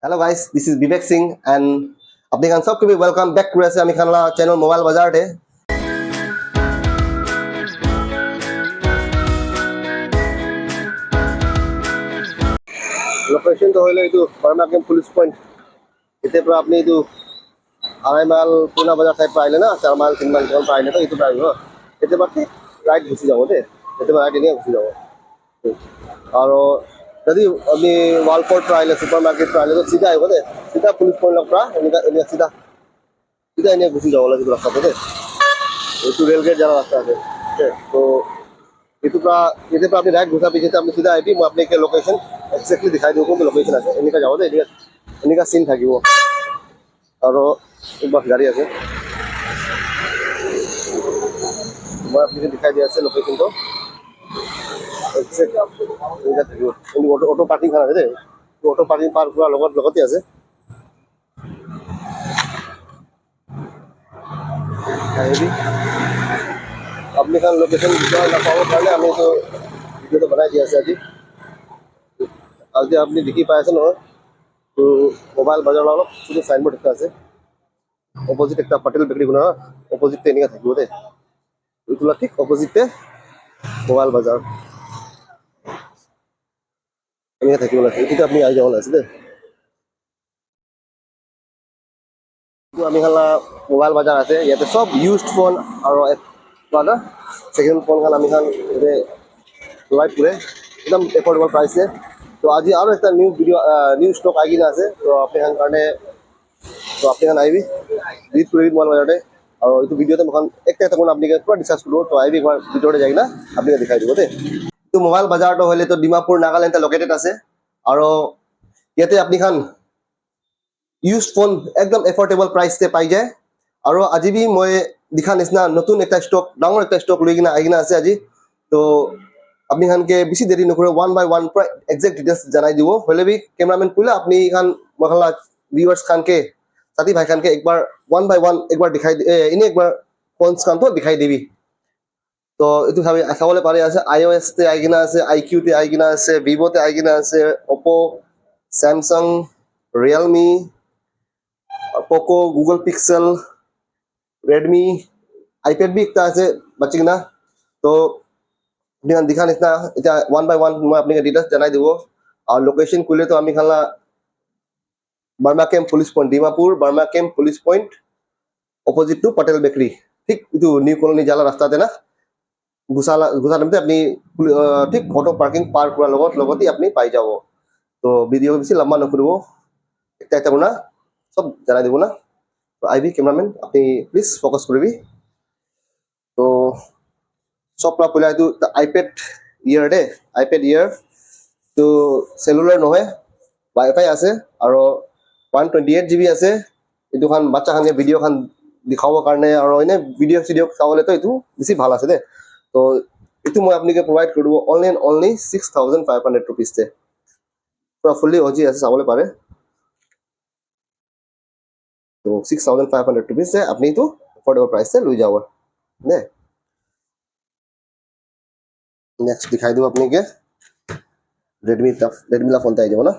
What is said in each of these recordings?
Hello guys, this is Vivek Singh and अपने खान सबको भी welcome back to ऐसे अमी खान ला channel mobile bazar टे लोकेशन तो होइले इतु बर्मा कैंप पुलिस पॉइंट इते पर आपने इतु आराई माल पुना बाजार साइड पर आइले ना 4 माइल 3 माइल पर आइले तो इतु पर आइलो इते पर राइट घुसी जाओ दे इते पर राइट नहीं घुसी जाओ और यदि अभी वालपोर्ट पर आइले सुपरमार्केट पर आइले तो सीधा आइबो दे सीधा पुलिस पॉइंट लग पड़ा इने सीधा सीधा इने घुसी जाओ लगी रास्ता पे दे इतु रेल गेट जाना रास्ता है तो इतु पर इते पर आपने राइट घुसा पीछे आपने सीधा आईबी मैं अपने के लोकेशन एक्जेक्टली दिखाई दूंगा कि लोकेशन আছে इनका जाओ दे इनका सीन থাকিব और एक बार गाड़ी আছে मैं आपको दिखाई दिया আছে लोकेशन तो एक्जेक्ट इनका থাকিব ऑटो पार्किंग खाना আছে दे ऑटो पार्किंग पार पूरा लगते আছে आईबी अपने खान लोकेशन ना पाओ पहले हमें तो वीडियो तो बना दिया আছে आज आज आपने देखी पाए ना तो मोबाइल बाजार वालों शुद्ध साइनबोर्ड একটা আছে অপোজিট একটা পটেল বেকরি গুনা অপোজিট তে নিয়া থাকিব দে ইতুলা ঠিক অপোজিট তে মোবাইল বাজার নিয়া থাকিব না এটিতে আপনি আই যাও না আছে দে তো আমি হালা মোবাইল বাজার আছে ইয়াতে সব ইউজড ফোন আর বাদা সেকেন্ড ফোন খান আমি খান এতে লাইভ করে একদম এফোর্ডেবল প্রাইসে तो आज और एक न्यू वीडियो न्यू स्टॉक आगे ना से तो अपने खान करने तो अपने खान आई भी विद पूरी मोबाइल बाजार और ये वीडियो तो मैं एक तक अपने के पूरा डिस्कस करो तो आई भी एक बार वीडियो जाएगी ना अपने दिखाई দিব दे तो मोबाइल बाजार तो হলে তো ডিমাপুর নাগাল্যান্ড লোকেটেড আছে আর ইয়াতে আপনি খান ইউজড ফোন একদম এফোর্ডেবল প্রাইস তে পাই যায় আর আজি भी মই দিখা নিচিনা নতুন একটা স্টক ডাঙৰ একটা স্টক লৈ কিনা আইনা আছে আজি তো अपनी खान के बेसि देरी नकरे वन बाय वन पूरा एग्जैक्ट डिटेल्स जनाई दिबो होले भी कैमरामैन पुला अपनी खान मखला व्यूअर्स खान के साथी भाई खान के एक बार वन बाय वन एक बार दिखाई इने एक बार फोन्स खान तो दिखाई देबी तो इतु भाबे आसावले पारे আছে iOS ते आइगिना আছে IQ ते आइगिना আছে Vivo ते आइगिना আছে Oppo Samsung Realme Poco Google Pixel Redmi iPad भी একটা আছে বাচিনা তো dengan दिखा नितना इता वन बाय वन मैं अपने डिटेल्स जनाई देबो और लोकेशन खुले तो आमी खाला Burma camp police point dimapur Burma camp police point opposite to Patel bakery ठीक इतु न्यू कॉलोनी जाला रास्ता ते ना घुसा नमते अपनी ठीक ऑटो पार्किंग पार्क पूरा लगती अपनी पाई जाओ तो वीडियो बेसि लंबा न करिवो एकटा एकटा गुना सब जनाई देबो ना तो आईबी कैमरामैन अपनी प्लीज फोकस करबी तो सब पहले तो आईपैड ईयर दे आईपैड ईयर तो सेलुलर নহয় वाईफाई আছে আৰু 128 GB আছে এটো খান বাচ্চা খানে ভিডিও খান দেখাবৰ কাৰণে আৰু এনে ভিডিও চাবলে তো এটো বেছি ভাল আছে দে তো এটো মই আপোনাক প্ৰভাইড কৰিব only 6500 रुपीस তে পুরা ফুলি ওজি আছে চাবলে পারে তো 6500 रुपीस से আপনি তো अफोर्डेबल प्राइस से লৈ যাব দে नेक्स्ट दिखाई दो अपने के Redmi ला फोन ताई जाबो ना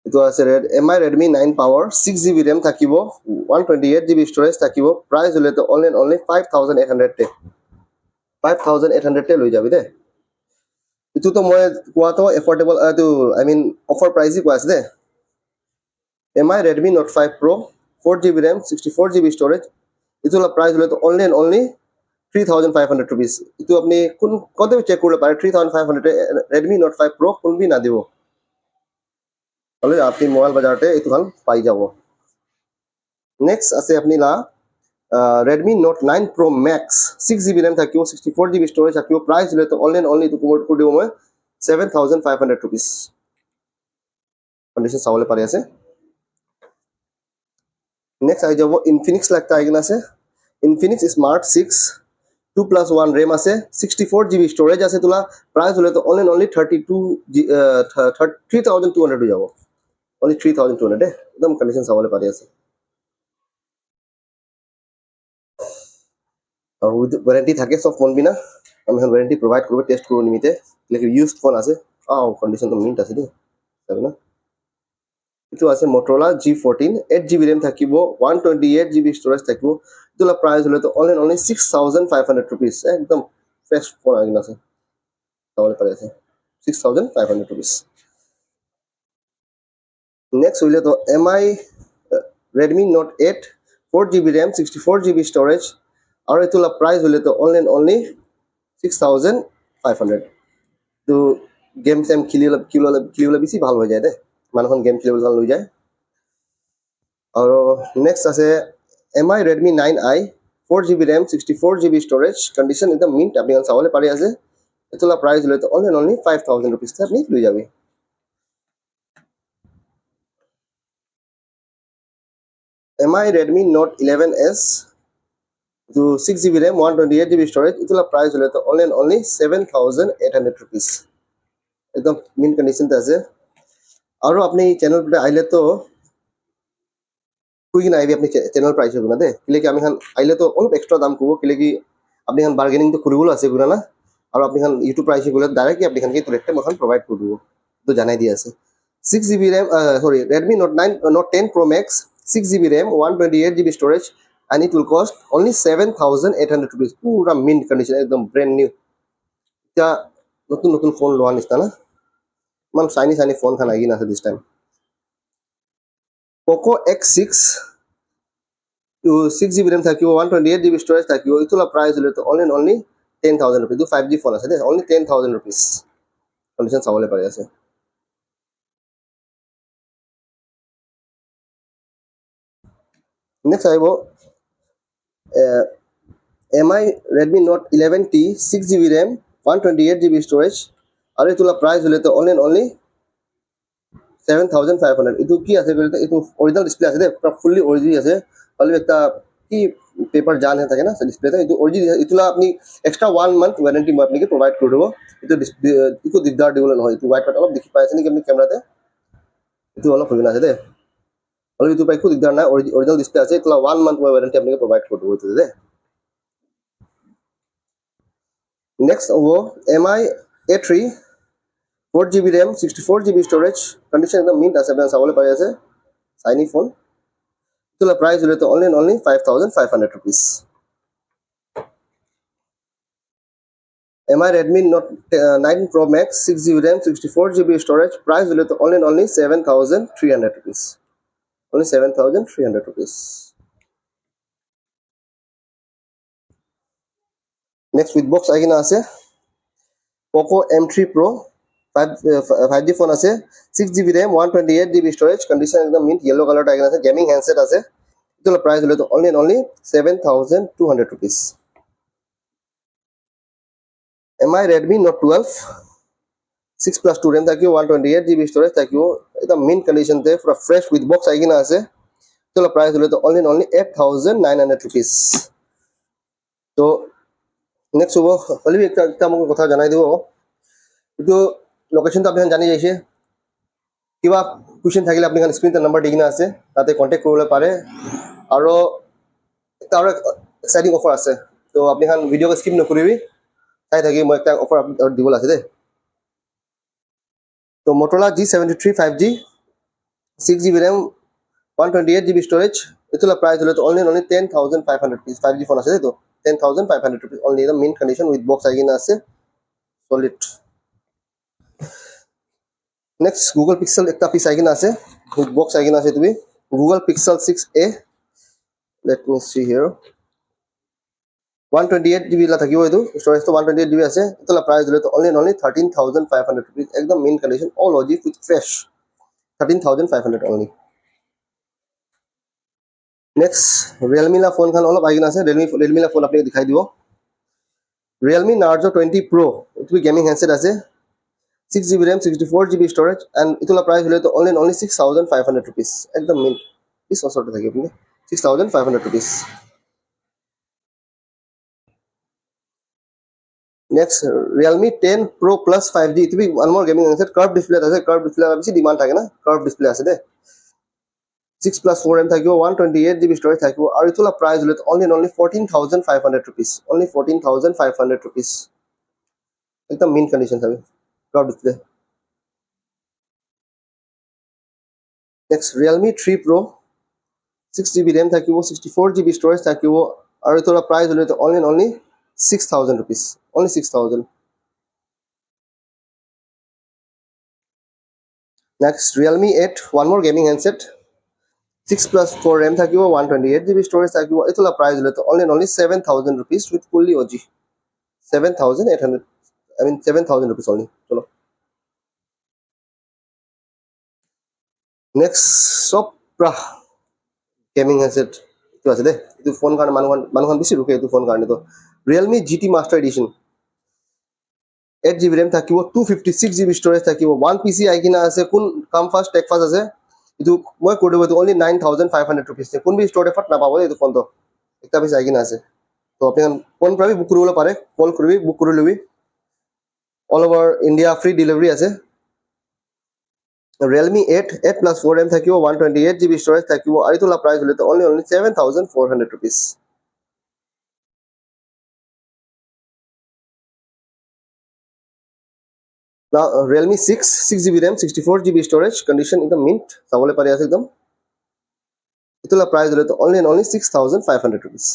इतो আছে MI Redmi 9 power 6GB RAM থাকিবো 128GB स्टोरेज থাকিবো प्राइस হলে তো only 5800 তে 5800 তে লৈ যাবি দে ইতো তো মই কোৱা তো এফোর্ডেবল তো আই মিন অফার প্রাইস কোৱা আছে দে MI Redmi Note 5 Pro 4GB RAM 64GB storage ইতো লা प्राइस হলে তো only 3500 रुपीस इतो अपनी কোন কত চেক করলে পারে 3500 Redmi Note 5 Pro কোন भी না দিব তাহলে আপনি মোবাইল বাজারতে ইতো খান পাই যাব নেক্সট আছে আপনি লা Redmi Note 9 Pro Max 6GB RAM থাকিও 64GB স্টোরেজ থাকিও প্রাইস হলে তো only তো কমোড করে দিব মই 7500 रुपीस কন্ডিশন চাবলে পারে আছে নেক্সট আই যাব Infinix লাগতা আইগনা আছে Infinix Smart 6 2+1 RAM আছে 64GB স্টোরেজ আছে তোলা প্রাইস হলে তো only 3200 হয়ে যাব only 3200 একদম কন্ডিশন চাবলে পারে আছে আর উইথ ওয়ারেন্টি থাকে সব ফোন বিনা আমি ওয়ারেন্টি প্রোভাইড করব টেস্ট করব নিমিতে লেকিন ইউজড ফোন আছে কন্ডিশন তো মিন্ট আছে দে তবে না এইটো আছে Motorola G14 8GB RAM থাকিব 128GB storage থাকিব এইটোলা প্ৰাইস হলে তো only 6500 rupees একদম ফ্ৰেশ ফোন আইন আছে তাহলে পারে আছে 6500 rupees next হইলে তো MI Redmi Note 8 4GB RAM 64GB storage আর এইটোলা প্রাইস হলে তো only 6500 তো গেম সেম খেলিলে বেশি ভালো হয়ে যায় দে মানুষখন গেম খেলিবলৈ লৈ যায় আৰু নেক্সট আছে MI Redmi 9i 4GB RAM 64GB storage condition একদম mint আপনি চাবলৈ পাৰি আছে এটোলা প্রাইস হলে তো only 5000 rupees আপনি লৈ যাবে MI Redmi Note 11s to 6GB RAM 128GB storage এটোলা প্রাইস হলে তো only 7800 rupees একদম mint condition তে আছে আৰু আপনি চ্যানেল পে আইলে তো কুই না আইবি আপনি চ্যানেল প্রাইস হবে না দে কিলে কি আমি খান আইলে তো অল্প এক্সট্রা দাম কব কিলে কি আপনি খান বার্গেনিং তো করিবল আছে গুনা না আর আপনি খান ইউটিউব প্রাইস গুলো ডাইরেক্টলি আপনি খান কি তুরেক্ট মখান প্রোভাইড করে দিব তো জানাই দি আছে 6GB RAM sorry Redmi Note 9 Note 10 Pro Max 6GB RAM 128GB storage and it will cost only 7800 rupees pura mint condition একদম brand new এটা নতুন নতুন ফোন লোৱা নিস্তা না মান সাইনি ফোন খান আগি না আছে this time Poco X6 6GB RAM থাকিব 128GB storage থাকিব ইটোলা প্রাইস হলে তো only 10000 rupees তো 5G ফোন আছে দে only 10000 rupees কন্ডিশন চাবলে পারি আছে নেক্সট আইব MI Redmi Note 11T 6GB RAM 128GB storage আর ইটোলা প্রাইস হলে তো only 7500 ইটো কি আছে বলতে ইটো অরিজিনাল ডিসপ্লে আছে দে পুরো ফুললি অরিজিনাল আছে খালি একটা কি পেপার জান है থাকে না ডিসপ্লেতে ইটো অরিজিনাল ইটোলা আপনি এক্সট্রা 1 মান্থ ওয়ারেন্টি মই আপনাকে প্রোভাইড করে দেব ইটো ইটো দিগদার দিবল নহয় ইটো হোয়াইট পার্ট অলপ দেখি পাইছে নাকি আপনি ক্যামেরাতে ইটো অলপ হইনা আছে দে অলপ ইটো পাই খুব দিগদার না অরিজিনাল ডিসপ্লে আছে ইটোলা 1 মান্থ মই ওয়ারেন্টি আপনাকে প্রোভাইড করে দেব ইটো দে next ওভো MI A3 4GB RAM 64GB storage condition একদম mint আছে আপনি চাবলে পাই আছে সাইনি ফোন ইটোলা প্রাইস হলে তো only 5500 rupees MI Redmi Note 9 Pro Max 6GB RAM 64GB storage price hole to only 7300 rupees only 7300 rupees next with box agina ase Oppo M3 Pro 5G phone ase 6GB RAM 128GB storage condition ekdam mint yellow color agina ase gaming handset ase itola price hole to only 7200 rupees MI Redmi Note 12 6+2 RAM থাকিও 128GB storage থাকিও এটা mint condition তে পুরা fresh with box আইগিনা আছে তোলা price হলো তো only 8900 rupees তো নেক্সট হবো হলি একটা আমাকে কথা জানাই দিব কিন্তু লোকেশন তো আপনি জানি যাইছে কিবা কোশ্চেন থাকিলে আপনি স্ক্রিনতে নাম্বার দিগিনা আছে তাতে কন্টাক্ট করলে পারে আর তার এক্সাইটিং অফার আছে তো আপনি খান ভিডিও স্কিপ নকরিবি তাই থাকি মই একটা অফার দিবল আছে দে তো Motorola G73 5G 6GB RAM 128GB storage itola price holo to only 10500 rupees 5G phone ase to 10500 rupees only the mint condition with box agina ase solid next Google Pixel ekta piece agina ase with box agina ase tumi Google Pixel 6a let me see here 128GB la thakibo etu storage to 128GB ase itola price holo to only 13500 rupees ekdom mint condition all logic with fresh 13500 only next Realme la phone khan olop agina ase Realme la phone apni dikhai dibo Realme Narzo 20 Pro it gaming handset ase 6GB RAM 64GB storage and itola price hole to only 6500 rupees ekdom mint is also to thaki apni 6500 rupees next Realme 10 Pro Plus 5G it one more gaming handset curved display ase curved display la beshi demand thake na curved display ase de 6+4 RAM থাকিব 128GB storage থাকিব আৰু ইটোলা price হলে only 14500 rupees only 14500 rupees একদম mint condition থাকবে curved display next Realme 3 Pro 6GB RAM থাকিব 64GB storage থাকিব আৰু এটোৰ price হলে তো only 6000 rupees only 6000 next Realme 8 one more gaming handset 6+4 RAM থাকিব 128GB storage থাকিব এটোৰ প্ৰাইস হলে তো only 7000 rupees with fully OG 7800 I mean 7000 rupees only চলো next Sopra gaming headset to আছে দে এটো ফোন কারণে মানুহ বেশি রুকে এটো ফোন কারণে তো Realme GT Master Edition 8GB RAM থাকিব 256GB storage থাকিব 1 PC আইকিনা আছে কোন কাম ফাস্ট টেক ফাস্ট আছে এটো মই কৰি দেব only 9500 rupees কোন বি স্টোরে ফাট না পাবো এটো ফোন তো একটা পিস আইকিনা আছে তো আপনি কোন প্রাইস বুক কৰিব পারে কল কৰিবি বুক কৰি lobby all over India free delivery আছে Realme 8 8+4 RAM থাকিব 128GB storage থাকিব আৰু তোলা প্ৰাইস হলে তো only 7400 rupees now Realme 6 6GB RAM 64GB storage condition in the mint চাবলে পাৰি আছে একদম তোলা প্ৰাইস হলে তো only 6500 rupees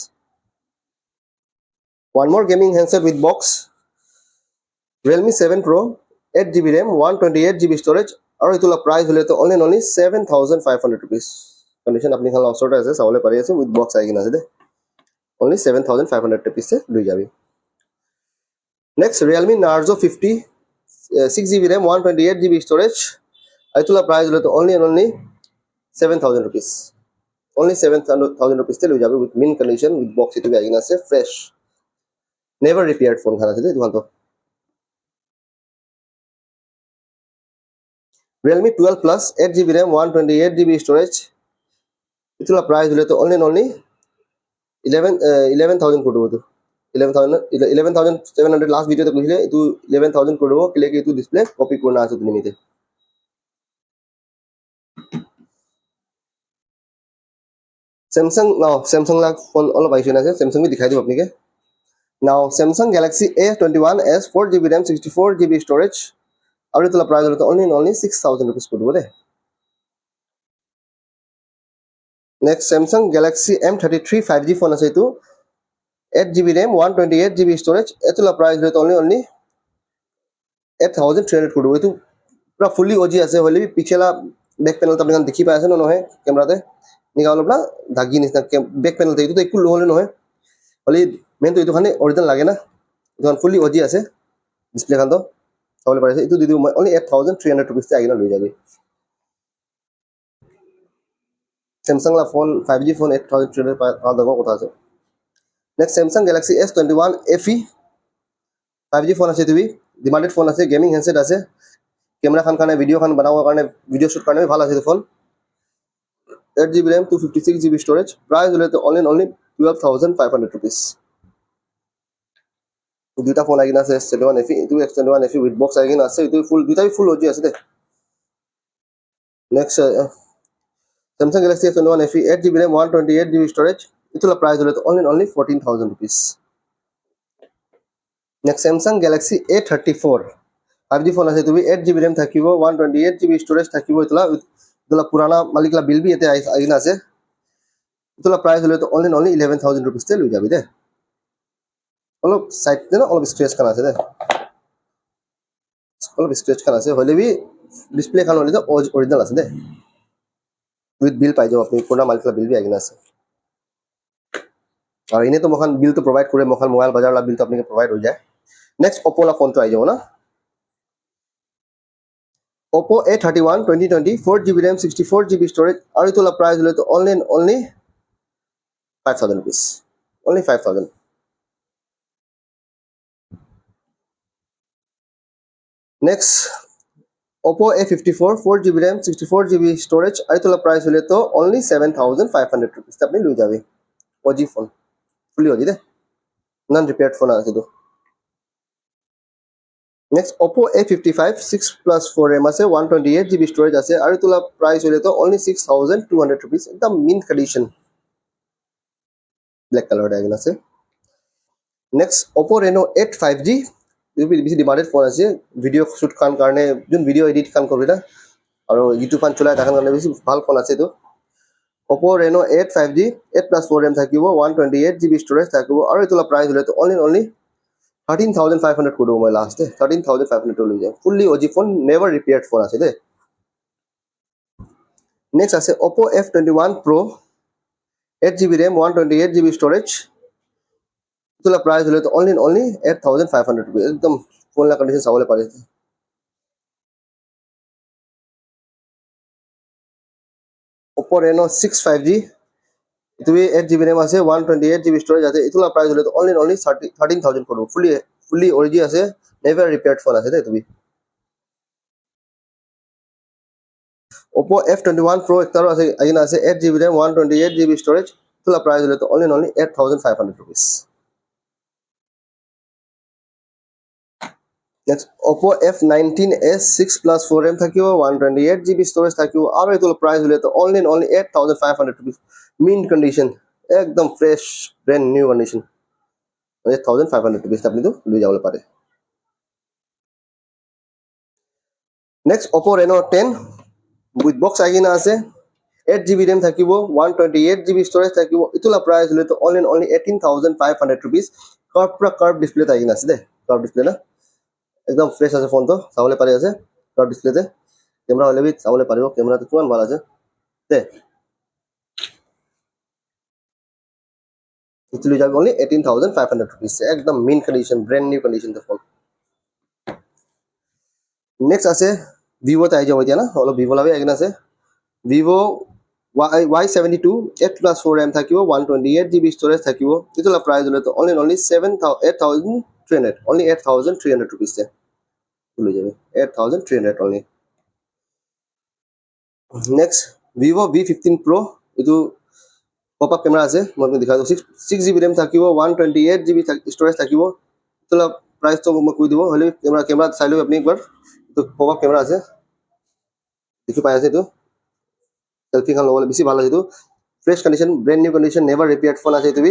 one more gaming handset with box Realme 7 Pro 8GB RAM 128GB storage আৰু এটোলা প্ৰাইস হলে তো only 7500 rupees condition আপনি খালা অসৰটা আছে চাবলে পাৰি আছে with box আইকিনা আছে দে only 7500 rupees से লৈ যাবি next Realme Narzo 50 6GB RAM 128GB storage এটোলা প্ৰাইস হলে তো only 7000 rupees only 7000 rupees से লৈ যাবি with mint condition with box এটো আইকিনা আছে fresh never repaired phone খানা আছে দে দুখান তো Realme 12 Plus 8GB RAM 128GB storage এটোলা প্ৰাইস হলে তো only 11000 কৰি দিব 11700 last video te কৈছিলে এটো 11000 কৰি দিব কিলে কি এটো ডিসপ্লে কপি কৰনা আছে তুমি নিতে Samsung now Samsung লা ফোন অলপ আইছে না Samsung বি দেখাই দিব আপনি কে now Samsung Galaxy A21s 4GB RAM 64GB storage আৰু এটোলা প্ৰাইস হলো only 6000 rupees কৰি দিব দে next Samsung Galaxy M33 5G phone আছে এটো 8GB RAM 128GB storage এটোলা প্ৰাইস হলো only 8300 কৰি দিব এটো পুরা fully OG আছে হলি পিছলা ব্যাক প্যানেল তো আপনি দেখি পাই আছে না নহয় ক্যামেরাতে নিকা অলপ না দাগি নিছনা ব্যাক প্যানেল তে এটো তো একু নহলে নহয় হলি মেন তো এটো খানে অরিজিনাল লাগে না এটো fully OG আছে ডিসপ্লে খান তো চাবলে পারে এটো দি দিও মই only 8300 rupees তে আগিনা লৈ যাবি Samsung লা ফোন 5G ফোন 8300 পাওয়া দাম কথা আছে next Samsung Galaxy S21 FE 5G phone আছে তুমি ডিমান্ডেড ফোন আছে গেমিং হ্যান্ডসেট আছে ক্যামেরা খান কারণে ভিডিও খান বানাবার কারণে ভিডিও শুট কারণে ভালো আছে phone 8GB RAM 256GB storage price হলে তো only 12500 rupees দুটা ফোন আগিনা আছে S21 FE এটো S21 FE with box আগিনা আছে এটো ফুল দুটাই ফুল OG আছে দে next Samsung Galaxy S21 FE 8GB RAM 128GB storage এটোলা প্রাইস হলে তো only 14000 rupees next Samsung Galaxy A34 5G phone আছে তুমি 8GB RAM থাকিব 128GB storage থাকিব এতলা পুরানা মালিকলা বিল বি এতে আইনা আছে এতলা প্রাইস হলো তো only 11000 rupees তে লৈ যাবি দে অলপ সাইড দে না অলপ স্ক্র্যাচ খান আছে দে অলপ স্ক্র্যাচ খান আছে হলে বি ডিসপ্লে খান হলে তো অরিজিনাল আছে দে উইথ বিল পাই যাও আপনি পুরানা মালিকলা বিল বি আইনা আছে আর ইনে তো মখান বিল তো প্রোভাইড করে মখান মোবাইল বাজার লা বিল তো আপনাকে প্রোভাইড হৈ যায় নেক্সট Oppo লা ফোন তো আই যাও না Oppo A31 2020 4GB RAM 64GB storage আৰু এটোলা প্ৰাইস হলে তো only 5000 rupees only 5000 next Oppo A54 4GB RAM 64GB storage আৰু এটোলা প্ৰাইস হলে তো only 7500 rupees আপনি লৈ যাবে OG ফোন fully OG দে নন রিপেয়ার্ড ফোন আছে তো next Oppo A55 6+4 RAM আছে 128GB storage আছে আৰু তোলা প্রাইস হলে তো only 6200 rupees একদম mint condition black color ডায়গন আছে next Oppo Reno 8 5G বেশি ডিমান্ডেড ফোন আছে ভিডিও শুট কান কারণে যোন ভিডিও এডিট কান করবি না আৰু ইউটিউব ফান চলাই তাৰ কাৰণে বেছি ভাল ফোন আছে এইটো Oppo Reno 8 5G 8 plus 4 RAM থাকিব 128GB storage থাকিব আৰু এইটোৰ প্ৰাইস হলে only 13500 কৰি মই লাষ্ট 13500 লৈ যায় fully OG phone never repaired phone আছে দে next আছে Oppo F21 Pro 8GB RAM 128GB storage এইটোৰ প্ৰাইস হলে only 8500 rupees একদম ফোন লা কন্ডিশন চাবলৈ পাৰে Oppo Reno 6 5G itu 8GB RAM আছে 128GB storage আছে ইটোলা প্রাইস হলে only 13000 করব fully origi আছে never repaired phone আছে তুমি Oppo F21 Pro একটারো আছে আইনা আছে 8GB RAM 128GB storage ইটোলা প্রাইস হলে only 8500 rupees next Oppo F19s 6 plus 4 RAM থাকিব 128GB storage থাকিব আৰু ইটোলা প্রাইস হলে only 8500 rupees mint condition একদম fresh brand new condition 8500 rupees আপনি তো লৈ যাবলৈ পাৰে next Oppo Reno 10 with box আগিনা আছে 8GB RAM থাকিব 128GB storage থাকিব ইটোলা প্রাইস হলে only 18500 rupees curve display আগিনা আছে দে curve display না একদম ফ্রেশ আছে ফোন তো চাবলৈ পাৰি আছে curve display তে ক্যামেরা হলে বি চাবলৈ পাৰিব ক্যামেরা তো কিমান ভাল আছে দে ইটো লৈ যাব only 18500 rupees একদম mint condition brand new condition the phone next আছে Vivo তে আই যাব এতিয়া না অলপ Vivo লাগে আগিনা আছে Vivo Y72 8 plus 4 RAM থাকিব 128GB storage থাকিব ইটোলা প্রাইস হলে only 8300 only 8300 rupees তে লৈ যাবে 8300 only next Vivo V15 Pro ইটো pop up camera আছে মই দেখাই 6GB RAM থাকিব 128GB storage থাকিব ইটোলা প্রাইস তো মই কৈ দিব হলে ক্যামেরা চাই লও আপনি একবার তো pop up camera আছে দেখি পাই আছে তো selfie খান লবলৈ বেছি ভাল আছে তো fresh condition brand new condition never repaired phone আছে তুমি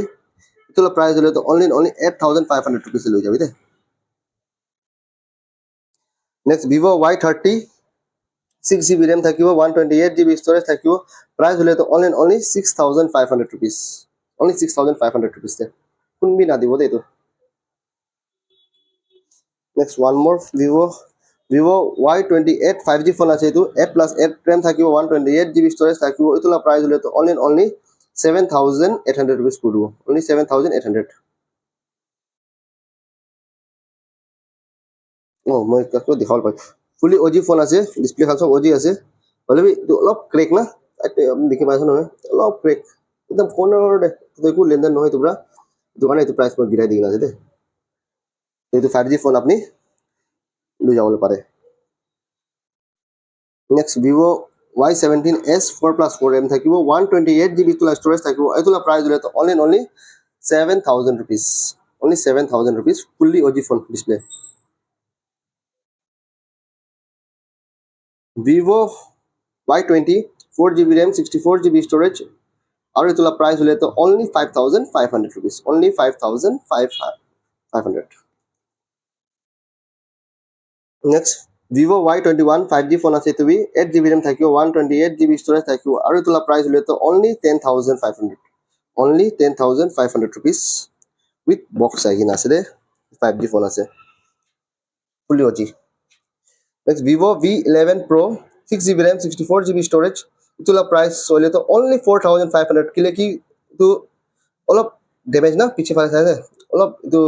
ইটোলা প্রাইস হলে only 8500 rupees লৈ যাবি দে next Vivo Y30 6GB RAM থাকিব 128GB storage থাকিব প্রাইস হলে only 6500 rupees only 6500 rupees তে কোনবি না দিব দে তো next one more Vivo Y28 5G phone আছে এটো 8 plus 8 RAM থাকিব 128GB storage থাকিব ইটোলা প্রাইস হলে only 7800 rupees পড়ব only 7800 মই কাকো দেখাল পাই fully OG phone আছে ডিসপ্লে খান সব OG আছে হলে অলপ ক্রেক না আপনি দেখি পাইছ নহয় অলপ ক্রেক একদম ফোনৰ দেখো লেনদেন নহয় তোমরা দোকানে এটো প্রাইস মই গিৰাই দিন আছে দে এটো 5G ফোন আপনি লৈ যাবলৈ পাৰে next Vivo Y17s 4 plus 4 RAM থাকিব 128GB storage থাকিব এটোলা প্রাইস হলে only 7000 rupees only 7000 rupees fully OG phone display Vivo Y20 4GB RAM 64GB storage আৰু এটোলা প্রাইস হলে only 5500 rupees only 5500 next Vivo Y21 5G phone আছে তুমি 8GB RAM থাকিব 128GB storage থাকিব আৰু এটোলা প্রাইস হলে only 10500 only 10500 rupees with box আগিনা আছে দে 5G phone আছে fully OG next Vivo V11 Pro 6GB RAM 64GB storage ইটোলা প্রাইস হলে only 4500 কিলে কি তো অলপ ড্যামেজ না পিছে ফালে আছে অলপ তো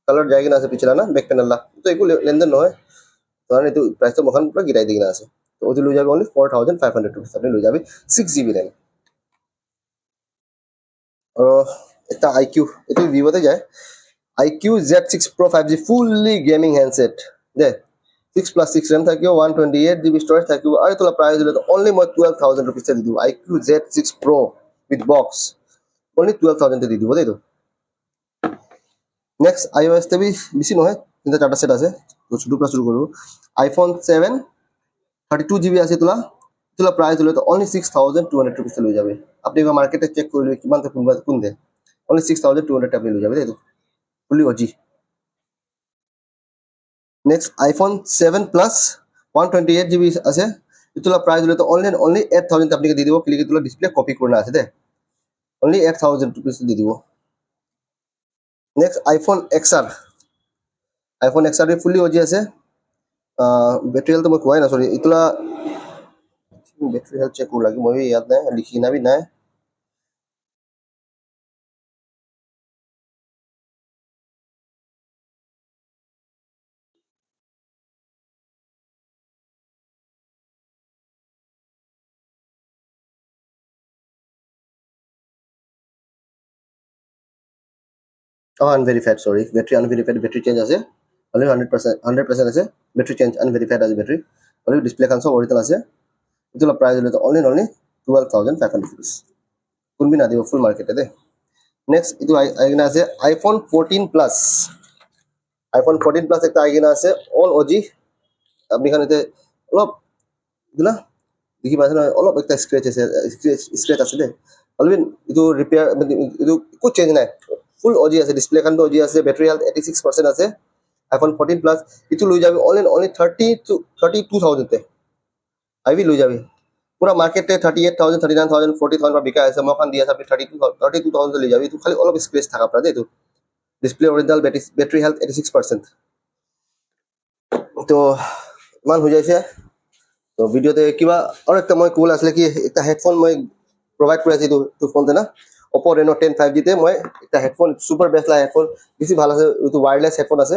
কালার জায়গা আছে পিছলা না ব্যাক প্যানেল লা তো এগুলো লেনদেন নহয় কারণ এটো প্রাইস তো মখান পুরো গিরাই দিনা আছে তো ওদি লৈ যাবে only 4500 rupees আপনি লৈ যাবে 6GB RAM আৰু এটা IQ এটো Vivo তে যায় IQ Z6 Pro 5G fully gaming handset দে 6 plus 6 RAM থাকিব 128GB storage থাকিব আৰু তোলা প্রাইস হলে only মই 12000 rupees দি দিব IQ Z6 Pro with box only 12000 দি দিব দেই তো next iOS তে বেছি নহয় তিনটা চারটা সেট আছে তো শুরু করব iPhone 7 32GB আছে তোলা প্রাইস হলে only 6200 rupees লৈ যাবে আপনি মার্কেটে চেক করলে কিমান তে কোন দে only 6200 আপনি লৈ যাবে দেই তো fully OG next iPhone 7 Plus 128 GB আছে ইটোলা প্রাইস হলে তো অনলি 8000 আপনাকে দিয়ে দিব ক্লিক ইটোলা ডিসপ্লে কপি করনা আছে দে অনলি 8000 রুপিস দিয়ে দিব নেক্সট আইফোন XR ফুলি ওজি আছে ব্যাটারি হেলথ তো মই কোৱাই না সরি ইটোলা ব্যাটারি হেলথ চেক কৰো লাগে মই ইয়াত নাই লিখি না বি নাই unverified sorry battery unverified battery change আছে only 100% আছে battery change unverified আছে battery only display kan so original আছে ইটোলা প্রাইস হলে তো only 12500 rupees কোনবি না দিব ফুল মার্কেটে দে নেক্সট ইটো আইগিনা আছে আইফোন 14 প্লাস আইফোন 14 প্লাস একটা আইগিনা আছে অল ওজি আপনি খানেতে অলপ দিলা দেখি পাইছে না অলপ একটা স্ক্র্যাচ আছে দে অলবিন ইটো রিপেয়ার ইটো কো চেঞ্জ নাই ফুল ওজি আছে ডিসপ্লে খান ওজি আছে ব্যাটারি হেলথ 86% আছে আইফোন 14 প্লাস ইটো লই যাবে only 32000 তে আইবি লই যাবে পুরা মার্কেটে 38000 39000 40000 বা বিকা আছে মখান দিয়া আপনি 32000 লই যাবে ইটো খালি অলপ স্ক্র্যাচ থাকা আপনাদের ইটো ডিসপ্লে অরিজিনাল ব্যাটারি হেলথ 86% তো মান হৈ যাইছে তো ভিডিওতে কিবা আৰু একটা মই কোল আসলে কি একটা হেডফোন মই প্রোভাইড কৰি আছি তো ফোনতে না Oppo Reno 10 5G তে মই একটা হেডফোন সুপার বেস্ট লাই হেডফোন বেশি ভালো আছে ইটো ওয়্যারলেস হেডফোন আছে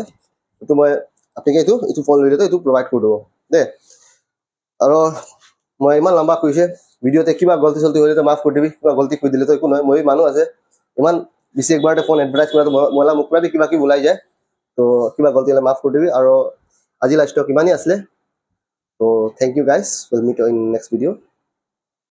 ইটো মই আপনাকে ইটো ফোন লইলে তো ইটো প্রোভাইড কৰি দেব দে আৰু মই ইমান লম্বা কৈছে ভিডিওতে কিবা গলতি চলতি হইলে তো মাফ কৰি দিবি কিবা গলতি কৰি দিলে তো একো নহয় মই মানুহ আছে ইমান বেছি একবাৰতে ফোন এডভাৰটাইজ কৰা তো মলা মুকৰা কিবা কি ওলাই যায় তো কিবা গলতি হলে মাফ কৰি দিবি আৰু আজি লাষ্ট কিমানি আসলে তো thank you guys we'll meet you in next video